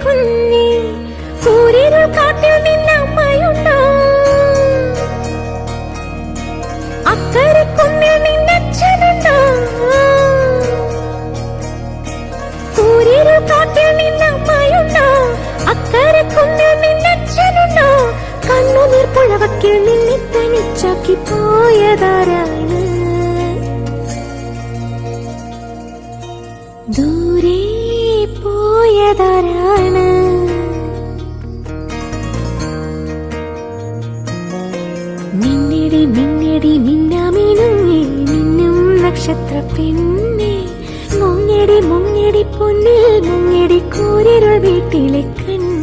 കുഞ്ഞേ കൂരിരുൾ കാട്ടിൽ നിന്നമ്മയുണ്ടോ അക്കരെ കുന്നിൽ നിന്നച്ഛനുണ്ടോ കൂരിരുൾ കാട്ടിൽ നിന്നമ്മയുണ്ടോ അക്കരെ കുന്നിൽ നിന്നച്ഛനുണ്ടോ കണ്ണുനീർ പുഴവക്കിൽ നിന്നെ തനിച്ചാക്കി പോയതാരാണ് ദൂരെ പോയതാരാണ് മിന്നടി മിന്നടി മിന്നാമിനുങ്ങി മിന്നും നക്ഷത്ര പെണ്ണെ മുങ്ങടി മുങ്ങടി പൊന്നിൽ മുങ്ങടി കൂരിരുൾ വീട്ടിലെ കണ്ണെ